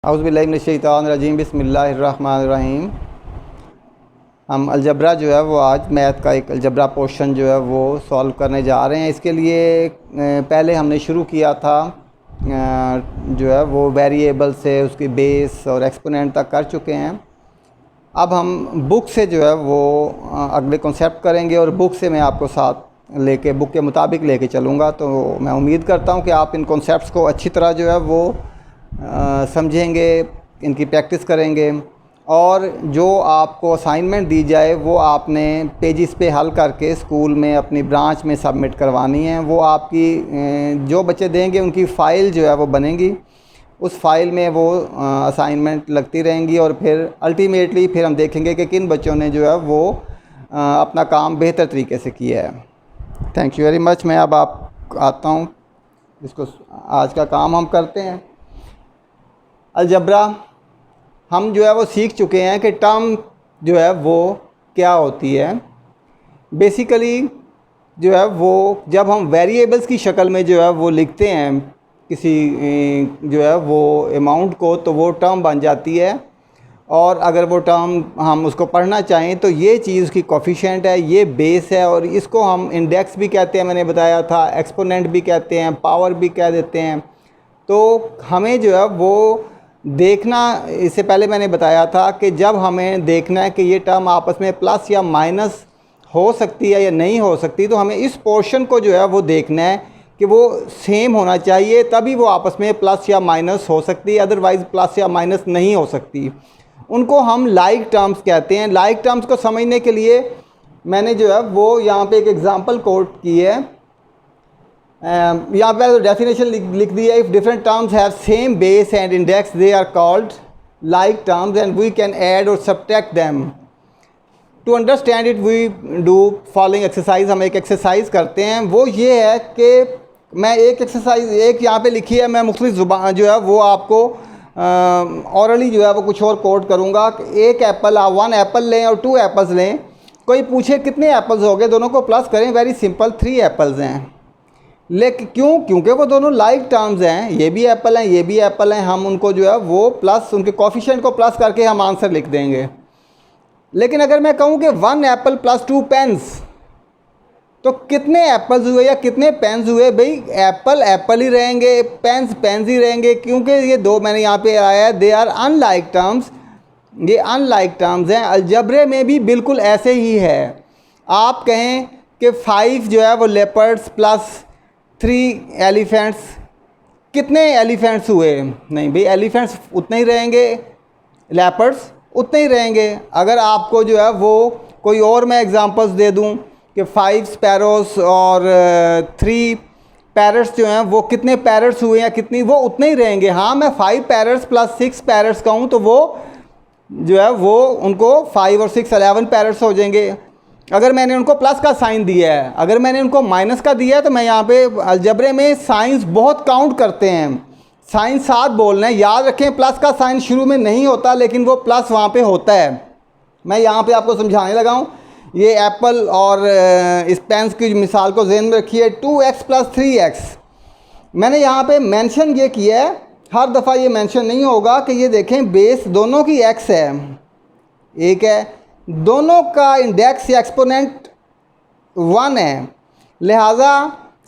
औज़ुबिल्लाहिमिनश्शैतानिर्रजीम बिस्मिल्लाहिर्रहमानिर्रहीम। हम अलजबरा जो है वो आज मैथ का एक अलजबरा पोर्शन जो है वो सॉल्व करने जा रहे हैं। इसके लिए पहले हमने शुरू किया था जो है वो वेरिएबल से उसकी बेस और एक्सपोनेंट तक कर चुके हैं। अब हम बुक से जो है वो अगले कॉन्सेप्ट करेंगे और बुक से मैं आपको साथ लेके बुक के मुताबिक लेके चलूँगा। तो मैं उम्मीद करता हूँ कि आप इन कॉन्सेप्ट्स को अच्छी तरह जो है वो समझेंगे, इनकी प्रैक्टिस करेंगे और जो आपको असाइनमेंट दी जाए वो आपने पेजेस पे हल करके स्कूल में अपनी ब्रांच में सबमिट करवानी है। वो आपकी जो बच्चे देंगे उनकी फ़ाइल जो है वो बनेगी, उस फाइल में वो असाइनमेंट लगती रहेंगी और फिर अल्टीमेटली फिर हम देखेंगे कि किन बच्चों ने जो है वो अपना काम बेहतर तरीके से किया है। Thank you very much. मैं अब आप आता हूँ, इसको आज का काम हम करते हैं। अलजबरा हम जो है वो सीख चुके हैं कि टर्म जो है वो क्या होती है। बेसिकली जो है वो जब हम वेरिएबल्स की शक्ल में जो है वो लिखते हैं किसी जो है वो अमाउंट को, तो वो टर्म बन जाती है। और अगर वो टर्म हम उसको पढ़ना चाहें तो ये चीज़ की कोफिशिएंट है, ये बेस है और इसको हम इंडेक्स भी कहते हैं, मैंने बताया था, एक्सपोनेंट भी कहते हैं, पावर भी कह देते हैं। तो हमें जो है वो देखना, इससे पहले मैंने बताया था कि जब हमें देखना है कि ये टर्म आपस में प्लस या माइनस हो सकती है या नहीं हो सकती, तो हमें इस पोर्शन को जो है वो देखना है कि वो सेम होना चाहिए, तभी वो आपस में प्लस या माइनस हो सकती है, अदरवाइज़ प्लस या माइनस नहीं हो सकती। उनको हम लाइक टर्म्स कहते हैं। लाइक टर्म्स को समझने के लिए मैंने जो है वो यहाँ पे एक एग्ज़ाम्पल कोट की है। यहाँ पर डेफिनेशन लिख दी है। If different terms have same base and index they are called like terms and we can add और subtract them. To understand it we do following exercise. हम एक एक्सरसाइज करते हैं, वो ये है कि मैं एक एक्सरसाइज एक यहाँ पे लिखी है, मैं मुख्तलिफ ज़ुबान जो है वो आपको औरली जो है वो कुछ और कोट करूँगा। एक एप्पल, आप 1 एप्पल लें और 2 एप्पल्स लें, कोई पूछे कितने एप्पल्स हो गए, दोनों को प्लस करें, वेरी सिंपल, 3 एप्पल्स हैं। लेकिन क्योंकि वो दोनों लाइक टर्म्स हैं, ये भी एप्पल हैं, ये भी एप्पल हैं, हम उनको जो है वो प्लस, उनके कोफिशिएंट को प्लस करके हम आंसर लिख देंगे। लेकिन अगर मैं कहूँ कि 1 एप्पल प्लस 2 पेन्स, तो कितने एप्पल्स हुए या कितने पेन्स हुए? भाई एप्पल एप्पल ही रहेंगे, पेन्स पेन्स ही रहेंगे, क्योंकि ये दो मैंने यहाँ पे आया है, दे आर अनलाइक टर्म्स, ये अनलाइक टर्म्स हैं। अलजबरे में भी बिल्कुल ऐसे ही है। आप कहें कि 5 जो है वो लेपर्ड्स प्लस 3 एलिफेंट्स, कितने एलिफेंट्स हुए? नहीं भाई, एलिफेंट्स उतने ही रहेंगे, लेपर्ड्स उतने ही रहेंगे। अगर आपको जो है वो कोई और मैं एग्जांपल्स दे दूं कि 5 स्पैरोस और 3 पैरट्स जो हैं वो कितने पैरट्स हुए या कितनी, वो उतने ही रहेंगे। हाँ, मैं 5 पैरट्स प्लस 6 पैरट्स कहूँ तो वो जो है वो उनको 5 और 6 11 पैरट्स हो जाएंगे। अगर मैंने उनको प्लस का साइन दिया है, अगर मैंने उनको माइनस का दिया है, तो मैं यहाँ पे अलजबरे में साइंस बहुत काउंट करते हैं, साइन साथ बोलना है। याद रखें, प्लस का साइन शुरू में नहीं होता, लेकिन वो प्लस वहाँ पे होता है। मैं यहाँ पे आपको समझाने लगा हूँ। ये एप्पल और इस पेंस की मिसाल को ज़हन में रखिए। 2x प्लस 3x, मैंने यहाँ पे मेंशन ये किया है, हर दफ़ा ये मेंशन नहीं होगा कि ये देखें बेस दोनों की x है, एक है, दोनों का इंडेक्स या एक्सपोनेंट 1 है। लिहाजा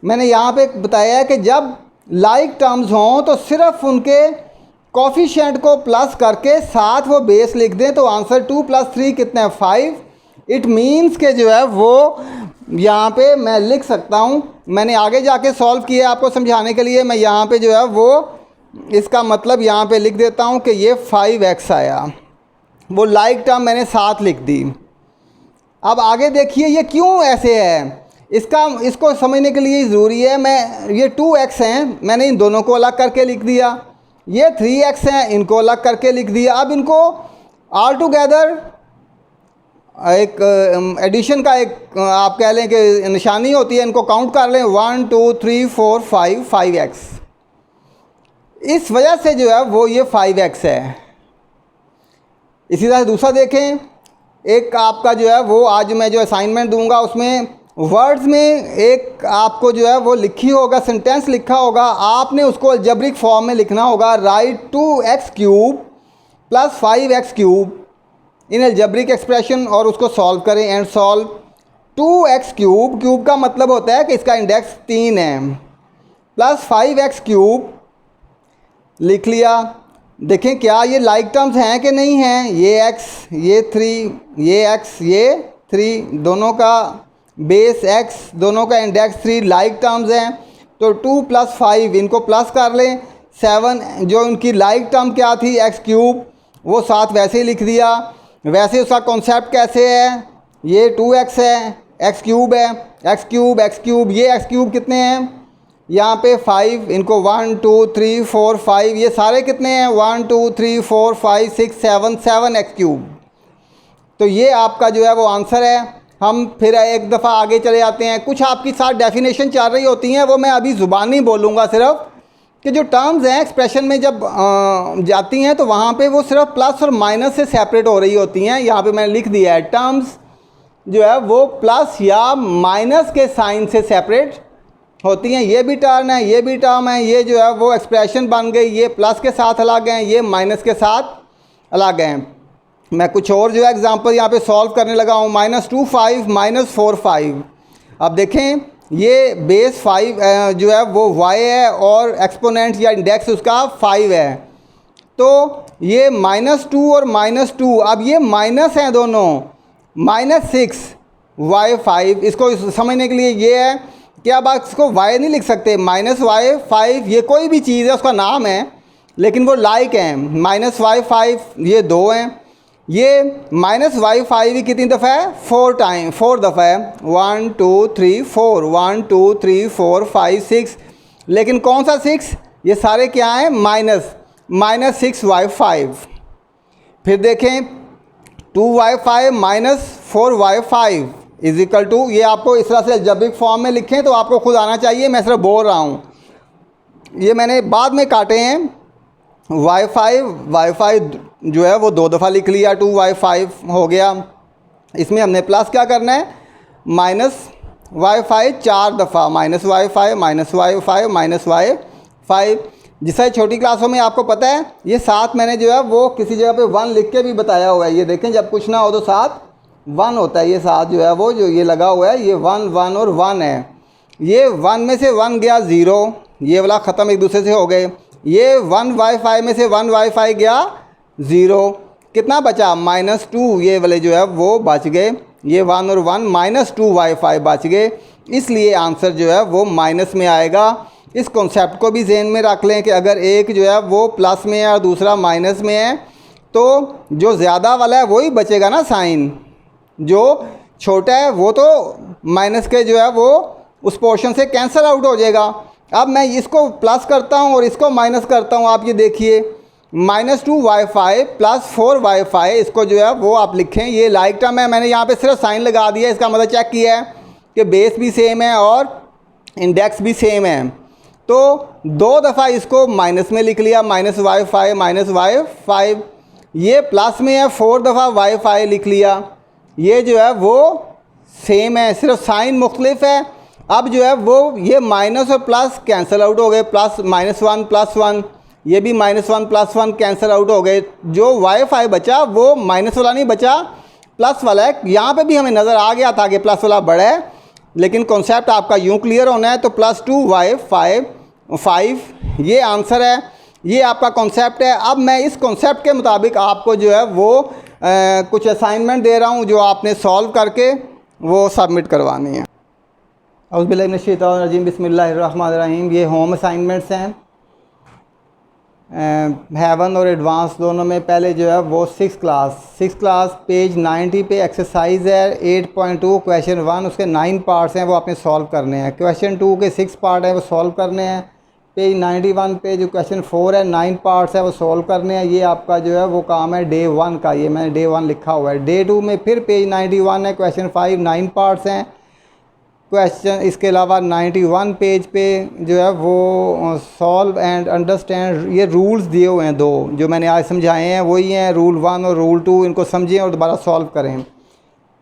मैंने यहाँ पे बताया है कि जब लाइक टर्म्स हों तो सिर्फ उनके कोफिशिएंट को प्लस करके साथ वो बेस लिख दें, तो आंसर 2 प्लस 3 कितना है? 5। इट मीन्स के जो है वो यहाँ पे मैं लिख सकता हूँ, मैंने आगे जाके सॉल्व किया आपको समझाने के लिए। मैं यहाँ पे जो है वो इसका मतलब यहाँ पे लिख देता हूँ कि ये 5x आया, वो लाइक टर्म मैंने साथ लिख दी। अब आगे देखिए ये क्यों ऐसे है, इसको समझने के लिए ज़रूरी है, मैं ये 2x हैं, मैंने इन दोनों को अलग करके लिख दिया। ये 3x हैं, इनको अलग करके लिख दिया। अब इनको ऑल टुगेदर एक एडिशन का एक आप कह लें कि निशानी होती है, इनको काउंट कर लें, 1 2 3 4 5, 5x। इस वजह से जो है वो ये 5x है। इसी तरह दूसरा देखें, एक आपका जो है वो आज मैं जो असाइनमेंट दूंगा उसमें वर्ड्स में एक आपको जो है वो लिखी होगा, सेंटेंस लिखा होगा, आपने उसको अलजेब्रिक फॉर्म में लिखना होगा। राइट 2x³ + 5x³ इन अलजेब्रिक एक्सप्रेशन और उसको सॉल्व करें एंड सॉल्व 2x³ क्यूब का मतलब होता है कि इसका इंडेक्स 3 है, + 5x³ लिख लिया। देखें क्या ये लाइक टर्म्स हैं कि नहीं हैं। ये x, ये 3, ये x, ये 3, दोनों का बेस x, दोनों का इंडेक्स 3 लाइक टर्म्स हैं। तो 2 + 5 इनको प्लस कर लें। 7 जो इनकी लाइक टर्म क्या थी x³ वो साथ वैसे ही लिख दिया। वैसे उसका कॉन्सेप्ट कैसे है, ये 2x है, x³ है, x³ ये x³ कितने हैं यहाँ पे 5, इनको 1 2 3 4 5 ये सारे कितने हैं 1 2 3 4 5 6 7 x³। तो ये आपका जो है वो आंसर है। हम फिर एक दफ़ा आगे चले जाते हैं। कुछ आपकी साथ डेफिनेशन चल रही होती हैं, वो मैं अभी ज़ुबानी बोलूँगा सिर्फ, कि जो टर्म्स हैं एक्सप्रेशन में जब जाती हैं तो वहाँ पे वो सिर्फ प्लस और माइनस से सेपरेट हो रही होती हैं। यहाँ पे मैंने लिख दिया है टर्म्स जो है वो प्लस या माइनस के साइन से सेपरेट होती हैं। ये भी टर्म है, ये भी टर्म है, ये जो है वो एक्सप्रेशन बन गई, ये प्लस के साथ अलग हैं, ये माइनस के साथ अलग हैं। मैं कुछ और जो है एग्जांपल यहाँ पे सॉल्व करने लगा हूँ। -2 5 -4 5। अब देखें ये बेस 5 जो है वो y है और एक्सपोनेंट या इंडेक्स उसका 5 है। तो ये -2 और -2, अब ये माइनस हैं दोनों, -6 y5। इसको समझने के लिए ये है कि अब आप इसको y नहीं लिख सकते, -y5 ये कोई भी चीज़ है उसका नाम है, लेकिन वो लाइक हैं। -y5 ये 2 हैं, ये -y5 कितनी दफ़ा है 4 दफ़ा है, 1 2 3 4 1 2 3 4 5 6। लेकिन कौन सा 6, ये सारे क्या हैं -6y5। फिर देखें 2y5 -4y5 = ये आपको इस तरह से अलजेब्रिक फॉर्म में लिखें तो आपको खुद आना चाहिए, मैं सिर्फ बोल रहा हूँ। ये मैंने बाद में काटे हैं। y5 जो है वो 2 दफ़ा लिख लिया, 2y5 हो गया। इसमें हमने प्लस क्या करना है -y5 4 दफ़ा, -y5 -y5 जिससे छोटी क्लासों में आपको पता है ये साथ मैंने जो है वो किसी जगह पे 1 लिख के भी बताया हुआ है। ये देखें जब कुछ ना हो तो साथ 1 होता है, ये साथ जो है वो जो ये लगा हुआ है ये 1 1 और 1 है। ये 1 में से 1 गया 0, ये वाला ख़त्म एक दूसरे से हो गए। ये 1y5 में से 1y5 गया 0, कितना बचा -2, ये वाले जो है वो बच गए। ये 1 और 1 -2y5 बच गए, इसलिए आंसर जो है वो माइनस में आएगा। इस कॉन्सेप्ट को भी ज़हन में रख लें कि अगर एक जो है वो प्लस में है और दूसरा माइनस में है तो जो ज़्यादा वाला है वही बचेगा ना साइन, जो छोटा है वो तो माइनस के जो है वो उस पोर्शन से कैंसिल आउट हो जाएगा। अब मैं इसको प्लस करता हूँ और इसको माइनस करता हूँ, आप ये देखिए -2y5 + 4y5 इसको जो है वो आप लिखें। ये लाइक टर्म है, मैंने यहाँ पे सिर्फ साइन लगा दिया, इसका मतलब चेक किया है कि बेस भी सेम है और इंडेक्स भी सेम है। तो 2 दफ़ा इसको माइनस में लिख लिया, -y5 -y5। ये प्लस में है, 4 दफ़ा y5 लिख लिया। ये जो है वो सेम है, सिर्फ साइन मुख्तलिफ है। अब जो है वो ये माइनस और प्लस कैंसिल आउट हो गए, प्लस -1 + 1, ये भी -1 + 1 कैंसिल आउट हो गए। जो y5 बचा वो माइनस वाला नहीं बचा, प्लस वाला है। यहाँ पे भी हमें नज़र आ गया था कि प्लस वाला बड़ा है, लेकिन कॉन्सेप्ट आपका यूँ क्लियर होना है। तो +2y5 ये आंसर है, ये आपका कॉन्सेप्ट है। अब मैं इस कॉन्सेप्ट के मुताबिक आपको जो है वो कुछ असाइनमेंट दे रहा हूँ जो आपने सॉल्व करके वो सबमिट करवानी है। औज़ुबिल्लाहिमिनश्शैतानिर्रजीम, बिस्मिल्लाहिर्रहमानिर्रहीम। ये होम असाइनमेंट्स हैं, हेवन और एडवांस दोनों में। पहले जो है वो 6th क्लास पेज 90 पे एक्सरसाइज है 8.2 क्वेश्चन 1, उसके 9 पार्ट्स हैं वो आपने सॉल्व करने हैं। क्वेश्चन 2 के 6 पार्ट हैं वो सॉल्व करने हैं। पेज 91 पे जो क्वेश्चन 4 है 9 पार्ट्स है वो सॉल्व करने हैं। ये आपका जो है वो काम है डे 1 का, ये मैंने डे 1 लिखा हुआ है। डे 2 में फिर पेज 91 है, क्वेश्चन 5 9 पार्ट्स हैं क्वेश्चन। इसके अलावा 91 पेज पे जो है वो सॉल्व एंड अंडरस्टैंड, ये रूल्स दिए हुए हैं 2 जो मैंने आज समझाए हैं वही हैं, रूल 1 और रूल 2। इनको समझें और दोबारा सॉल्व करें।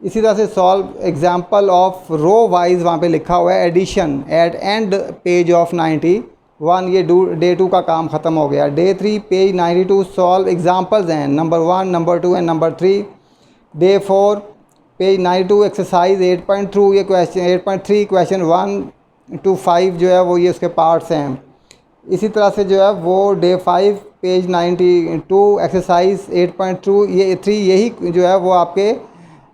इसी तरह से solve example of row wise वहाँ पे लिखा हुआ है addition at end page of 91। ये डे 2 का काम ख़त्म हो गया। डे 3 पेज 92 सॉल्व एग्जाम्पल्स हैं number 1, number 2 and number 3। Day 4 page 92 exercise 8.3 ये क्वेश्चन 8.3 क्वेश्चन 1 to 5 जो है वो ये उसके पार्ट्स हैं। इसी तरह से जो है वो डे 5 पेज 92 एक्सरसाइज 8.2 ये 3 यही जो है वो आपके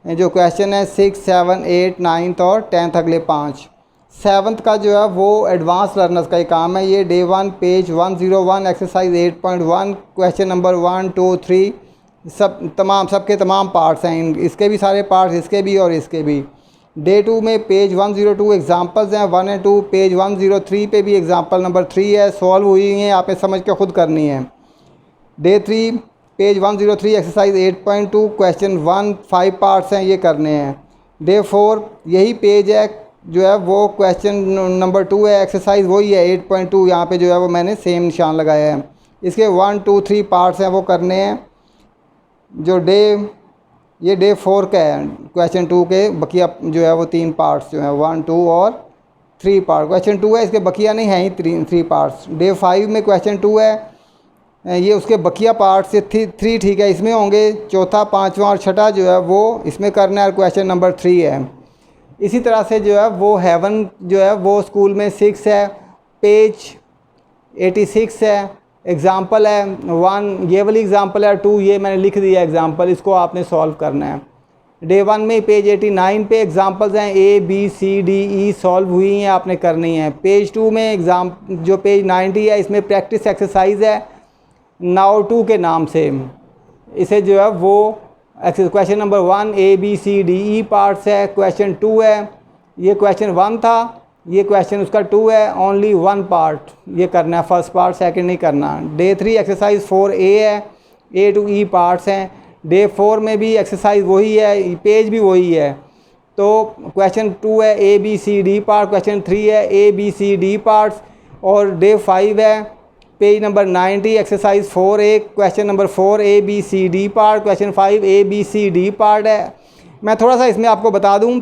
जो क्वेश्चन है 6, 7, 8, 9 और 10 अगले 5। 7th का जो है वो एडवांस लर्नर्स का ही काम है। ये day 1 page 101 exercise 8.1 question number 1, 2, 3 सबके तमाम पार्ट्स हैं। इसके भी सारे पार्ट्स, इसके भी और इसके भी। डे 2 में पेज 102 एग्जांपल्स हैं 1 और 2। पेज 103 पे भी एग्जांपल नंबर 3 है, सॉल्व हुई हैं, आपने समझ के ख़ुद करनी है। Day 3 page 103 exercise 8.2 question 1 5 parts हैं, ये करने हैं। डे 4 यही पेज है जो है वो क्वेश्चन नंबर 2 है, एक्सरसाइज वही है 8.2, यहाँ पे जो है वो मैंने सेम निशान लगाया है। इसके 1, 2, 3 पार्ट्स हैं वो करने हैं। जो ये डे 4 का है क्वेश्चन 2 के बकिया जो है वो 3 पार्ट्स जो हैं 1, 2 और 3 पार्ट। क्वेश्चन 2 है, इसके बकिया नहीं है ही 3 पार्ट्स। डे 5 में क्वेश्चन 2 है, ये उसके बकिया पार्ट से 3 ठीक है इसमें होंगे। चौथा, 5वां और छठा जो है वो इसमें करना है और क्वेश्चन नंबर 3 है। इसी तरह से जो है वो हेवन जो है वो स्कूल में 6 है, पेज 86 है, एग्ज़ाम्पल है 1 ये वाली एग्ज़ाम्पल है, 2 ये मैंने लिख दिया एग्ज़ाम्पल, इसको आपने सॉल्व करना है। डे 1 में पेज 89 पे एग्ज़ाम्पल्स हैं A, B, C, D, E solve हुई हैं, आपने करनी है। पेज 2 में जो पेज 90 है इसमें प्रैक्टिस एक्सरसाइज है नाउ 2 के नाम से। इसे जो है वो question number 1 A, B, C, D, E parts है। क्वेश्चन 2 है, ये क्वेश्चन 1 था, ये क्वेश्चन उसका 2 है, ओनली 1 पार्ट ये करना है, फर्स्ट पार्ट सेकंड नहीं करना। डे 3 एक्सरसाइज 4A है, A to E पार्ट्स हैं। डे 4 में भी एक्सरसाइज वही है, पेज भी वही है। तो क्वेश्चन 2 है A, B, C, D part, question 3 है A, B, C, D parts. और डे 5 है page number 90 exercise 4A question number 4 A, B, C, D part, question 5 A, B, C, D part है। मैं थोड़ा सा इसमें आपको बता दूं,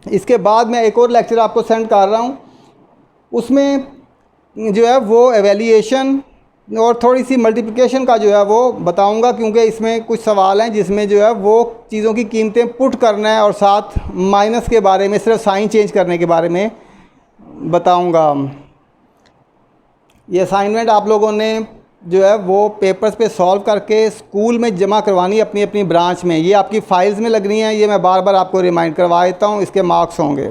इसके बाद मैं एक और लेक्चर आपको सेंड कर रहा हूं, उसमें जो है वो एवेल्यूएशन और थोड़ी सी मल्टीप्लिकेशन का जो है वो बताऊंगा, क्योंकि इसमें कुछ सवाल हैं जिसमें जो है वो चीज़ों की कीमतें पुट करना है और साथ माइनस के बारे में, सिर्फ साइन चेंज करने के बारे में बताऊंगा। ये असाइनमेंट आप लोगों ने जो है वो पेपर्स पे सॉल्व करके स्कूल में जमा करवानी है अपनी अपनी ब्रांच में। ये आपकी फ़ाइल्स में लगनी है, ये मैं बार बार आपको रिमाइंड करवा देता हूँ, इसके मार्क्स होंगे।